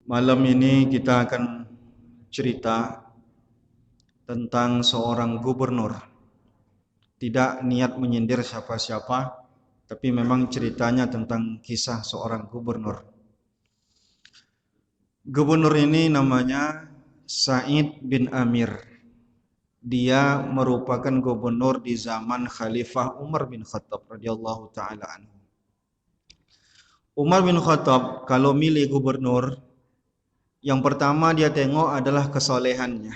Malam ini kita akan cerita tentang seorang gubernur. Tidak niat menyindir siapa-siapa, tapi memang ceritanya tentang kisah seorang gubernur. Gubernur ini namanya Sa'id bin Amir. Dia merupakan gubernur di zaman Khalifah Umar bin Khattab radhiyallahu taala anhu. Umar bin Khattab kalau milih gubernur, yang pertama dia tengok adalah kesolehannya.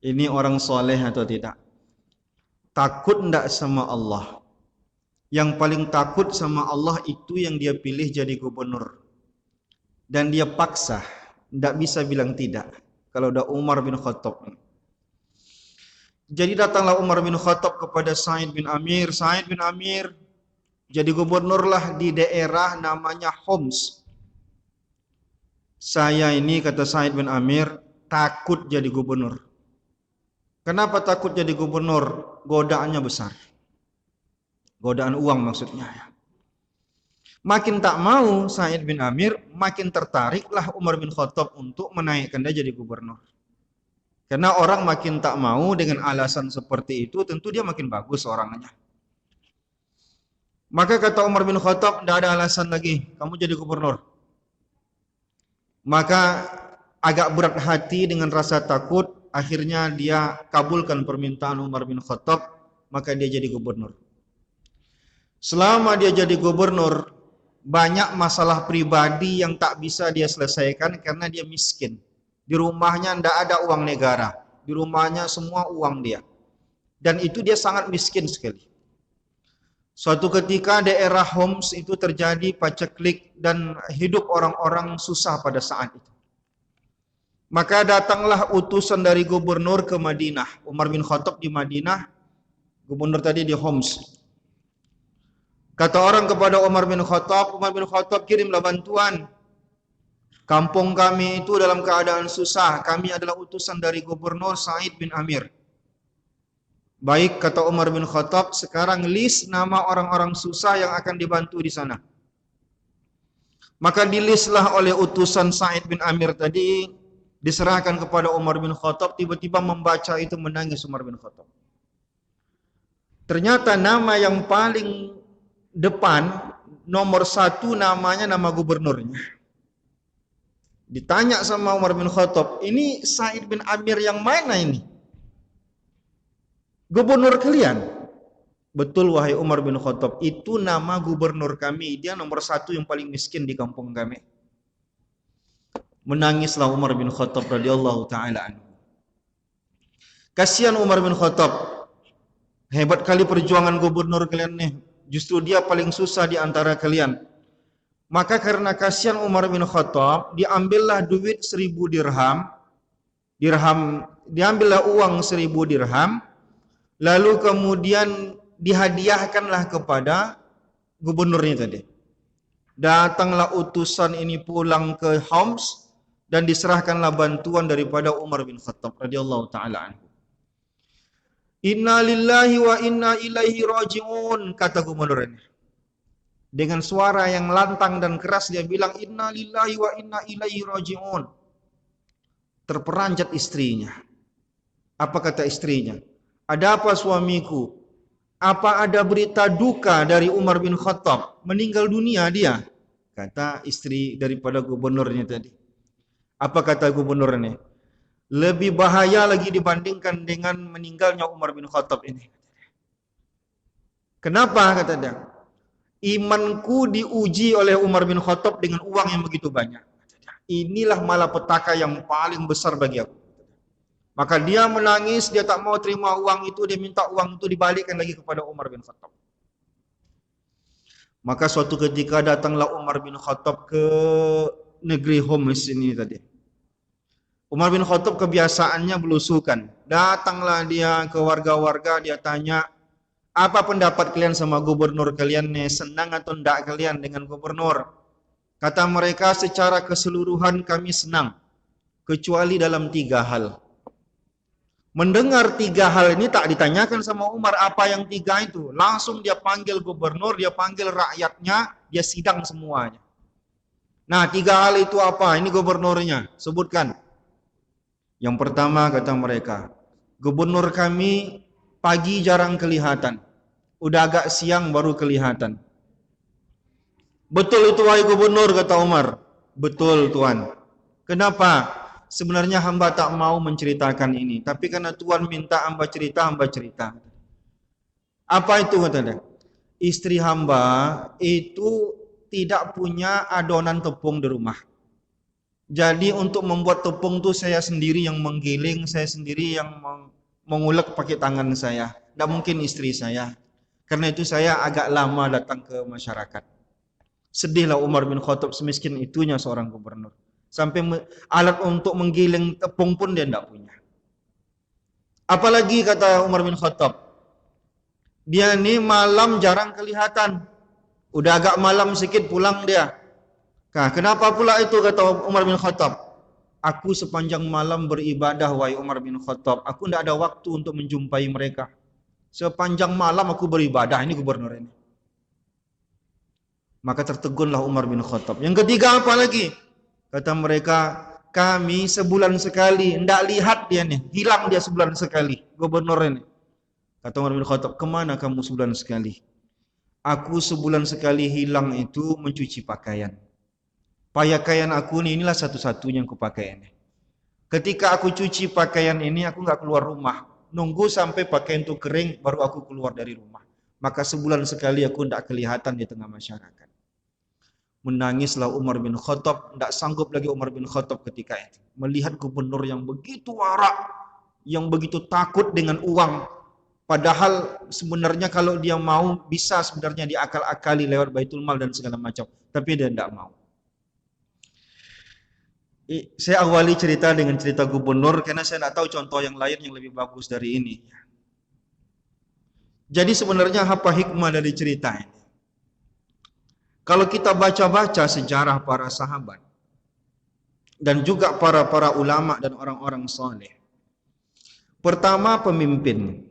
Ini orang soleh atau tidak? Takut enggak sama Allah? Yang paling takut sama Allah itu yang dia pilih jadi gubernur. Dan dia paksa, enggak bisa bilang tidak. Kalau udah Umar bin Khattab. Jadi datanglah Umar bin Khattab kepada Sa'id bin Amir. Sa'id bin Amir jadi gubernurlah di daerah namanya Homs. Saya ini, kata Sa'id bin Amir, takut jadi gubernur. Kenapa takut jadi gubernur? Godaannya besar. Godaan uang maksudnya ya. Makin tak mau Sa'id bin Amir, makin tertariklah Umar bin Khattab untuk menaikkan dia jadi gubernur. Karena orang makin tak mau dengan alasan seperti itu, tentu dia makin bagus orangnya. Maka kata Umar bin Khattab, tidak ada alasan lagi, kamu jadi gubernur. Maka agak berat hati dengan rasa takut, akhirnya dia kabulkan permintaan Umar bin Khattab, maka dia jadi gubernur. Selama dia jadi gubernur, banyak masalah pribadi yang tak bisa dia selesaikan karena dia miskin. Di rumahnya tidak ada uang negara, di rumahnya semua uang dia. Dan itu dia sangat miskin sekali. Suatu ketika daerah Homs itu terjadi paceklik dan hidup orang-orang susah pada saat itu. Maka datanglah utusan dari gubernur ke Madinah. Umar bin Khattab di Madinah, gubernur tadi di Homs. Kata orang kepada Umar bin Khattab kirimlah bantuan. Kampung kami itu dalam keadaan susah. Kami adalah utusan dari gubernur Sa'id bin Amir. Baik, kata Umar bin Khattab, sekarang list nama orang-orang susah yang akan dibantu di sana. Maka dilistlah oleh utusan Sa'id bin Amir tadi, diserahkan kepada Umar bin Khattab, tiba-tiba membaca itu menangis Umar bin Khattab. Ternyata nama yang paling depan, nomor satu namanya nama gubernurnya. Ditanya sama Umar bin Khattab, ini Sa'id bin Amir yang mana ini? Gubernur kalian? Betul wahai Umar bin Khattab, itu nama gubernur kami, dia nomor satu yang paling miskin di kampung kami. Menangislah Umar bin Khattab radhiyallahu taala anhu. Kasihan Umar bin Khattab, hebat kali perjuangan gubernur kalian nih, justru dia paling susah di antara kalian. Maka karena kasihan Umar bin Khattab, diambillah duit 1000 dirham, diambillah uang 1000 dirham, lalu kemudian dihadiahkanlah kepada gubernurnya tadi. Datanglah utusan ini pulang ke Homs dan diserahkanlah bantuan daripada Umar bin Khattab radhiyallahu taala anhu. Inna lillahi wa inna ilaihi raji'un, kata gubernur ini. Dengan suara yang lantang dan keras dia bilang, inna lillahi wa inna ilaihi raji'un. Terperanjat istrinya. Apa kata istrinya? Ada apa suamiku? Apa ada berita duka dari Umar bin Khattab? Meninggal dunia dia. Kata istri daripada gubernurnya tadi. Apa kata gubernurnya? Lebih bahaya lagi dibandingkan dengan meninggalnya Umar bin Khattab ini. Kenapa? Kata dia. Imanku diuji oleh Umar bin Khattab dengan uang yang begitu banyak. Inilah malapetaka yang paling besar bagi aku. Maka dia menangis, dia tak mau terima uang itu, dia minta uang itu dibalikkan lagi kepada Umar bin Khattab. Maka suatu ketika datanglah Umar bin Khattab ke negeri Homs ini tadi. Umar bin Khattab kebiasaannya belusukan. Datanglah dia ke warga-warga, dia tanya, apa pendapat kalian sama gubernur kalian nih? Senang atau enggak kalian dengan gubernur? Kata mereka, secara keseluruhan kami senang. Kecuali dalam 3 hal. Mendengar 3 hal ini tak ditanyakan sama Umar apa yang 3 itu. Langsung dia panggil gubernur, dia panggil rakyatnya, dia sidang semuanya. Nah, 3 hal itu apa? Ini gubernurnya, sebutkan. Yang pertama kata mereka, gubernur kami pagi jarang kelihatan. Udah agak siang baru kelihatan. Betul itu wahai gubernur, kata Umar. Betul Tuan. Kenapa? Sebenarnya hamba tak mau menceritakan ini, tapi karena Tuan minta hamba cerita, hamba cerita. Apa itu kata dia? Istri hamba itu tidak punya adonan tepung di rumah. Jadi untuk membuat tepung tuh saya sendiri yang menggiling, saya sendiri yang mengulek pakai tangan saya. Tidak mungkin istri saya. Karena itu saya agak lama datang ke masyarakat. Sedihlah Umar bin Khattab, semiskin itunya seorang gubernur. Sampai alat untuk menggiling tepung pun dia tidak punya. Apalagi kata Umar bin Khattab, dia ini malam jarang kelihatan. Udah agak malam sedikit pulang dia. Nah, kenapa pula itu kata Umar bin Khattab? Aku sepanjang malam beribadah wahai Umar bin Khattab. Aku tidak ada waktu untuk menjumpai mereka. Sepanjang malam aku beribadah. Ini gubernur ini. Maka tertegunlah Umar bin Khattab. Yang ketiga apa lagi? Kata mereka, kami sebulan sekali. Tidak lihat dia nih. Hilang dia sebulan sekali. Gubernur ini. Kata Umar bin Khattab, kemana kamu sebulan sekali? Aku sebulan sekali hilang itu mencuci pakaian. Pakaian aku inilah satu-satunya yang kupakai ini. Ketika aku cuci pakaian ini, aku nggak keluar rumah. Nunggu sampai pakaian itu kering, baru aku keluar dari rumah. Maka sebulan sekali aku tidak kelihatan di tengah masyarakat. Menangislah Umar bin Khattab, tidak sanggup lagi Umar bin Khattab ketika itu. Melihat gubernur yang begitu warak, yang begitu takut dengan uang. Padahal sebenarnya kalau dia mau, bisa sebenarnya diakal-akali lewat Baitul Mal dan segala macam. Tapi dia tidak mau. Saya awali cerita dengan cerita gubernur karena saya tidak tahu contoh yang lain yang lebih bagus dari ini. Jadi sebenarnya apa hikmah dari cerita ini? Kalau kita baca-baca sejarah para sahabat dan juga para ulama dan orang-orang saleh. Pertama, pemimpin.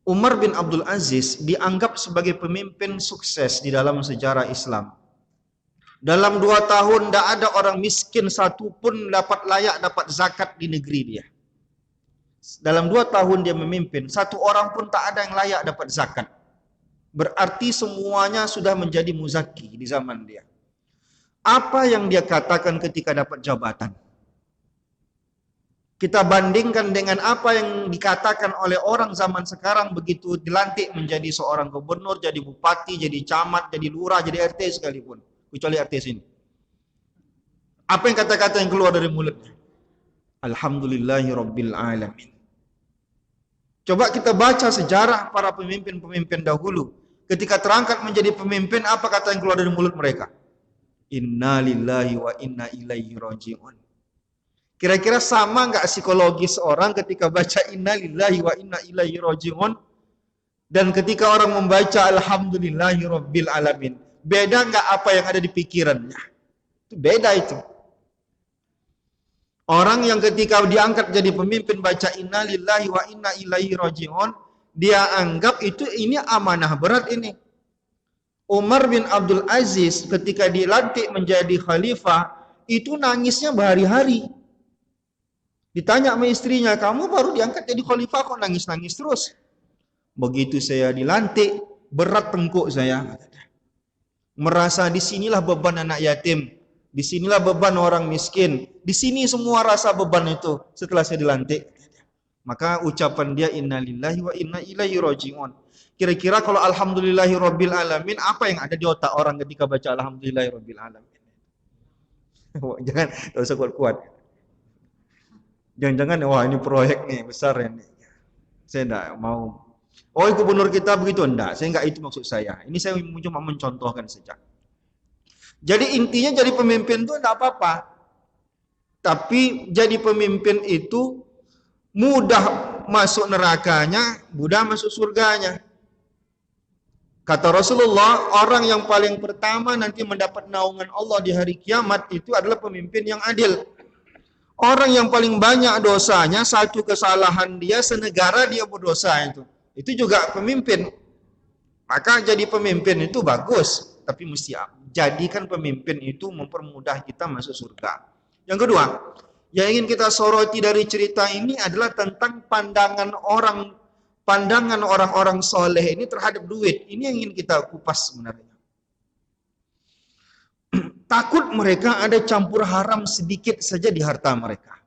Umar bin Abdul Aziz dianggap sebagai pemimpin sukses di dalam sejarah Islam. Dalam 2 tahun tidak ada orang miskin satu pun layak dapat zakat di negeri dia. Dalam 2 tahun dia memimpin, 1 orang pun tak ada yang layak dapat zakat. Berarti semuanya sudah menjadi muzaki di zaman dia. Apa yang dia katakan ketika dapat jabatan? Kita bandingkan dengan apa yang dikatakan oleh orang zaman sekarang begitu dilantik menjadi seorang gubernur, jadi bupati, jadi camat, jadi lurah, jadi RT sekalipun. Kecuali RT sini. Apa yang kata-kata yang keluar dari mulutnya? Alhamdulillahi Rabbil Alamin. Coba kita baca sejarah para pemimpin-pemimpin dahulu. Ketika terangkat menjadi pemimpin, apa kata yang keluar dari mulut mereka? Inna lillahi wa inna ilaihi raji'un. Kira-kira sama nggak psikologis orang ketika baca inna lillahi wa inna ilaihi raji'un dan ketika orang membaca alhamdulillahi rabbil alamin? Beda nggak apa yang ada di pikirannya? Itu beda itu. Orang yang ketika diangkat jadi pemimpin baca inna lillahi wa inna ilaihi raji'un, dia anggap itu ini amanah berat ini. Umar bin Abdul Aziz ketika dilantik menjadi khalifah, itu nangisnya berhari-hari. Ditanya sama istrinya, kamu baru diangkat jadi khalifah kok nangis-nangis terus? Begitu saya dilantik, berat tengkuk saya. Merasa disinilah beban anak yatim, disinilah beban orang miskin, di sini semua rasa beban itu setelah saya dilantik. Maka ucapan dia innalillahi wa inna ilaihi raji'un. Kira-kira kalau alhamdulillahi rabbil alamin, apa yang ada di otak orang ketika baca alhamdulillahi rabbil alamin? Jangan, tak usah kuat-kuat. Jangan-jangan, wah ini proyek nih, besar ini. Saya enggak mau. Oh, gubernur kita begitu, enggak. Saya enggak itu maksud saya. Ini saya cuma mencontohkan saja. Jadi intinya jadi pemimpin itu enggak apa-apa. Tapi jadi pemimpin itu mudah masuk nerakanya, mudah masuk surganya. Kata Rasulullah, orang yang paling pertama nanti mendapat naungan Allah di hari kiamat itu adalah pemimpin yang adil. Orang yang paling banyak dosanya, satu kesalahan dia, senegara dia berdosa itu. Itu juga pemimpin. Maka jadi pemimpin itu bagus, tapi mesti jadikan pemimpin itu mempermudah kita masuk surga. Yang kedua, yang ingin kita soroti dari cerita ini adalah tentang pandangan orang-orang soleh ini terhadap duit. Ini yang ingin kita kupas sebenarnya. Takut mereka ada campur haram sedikit saja di harta mereka.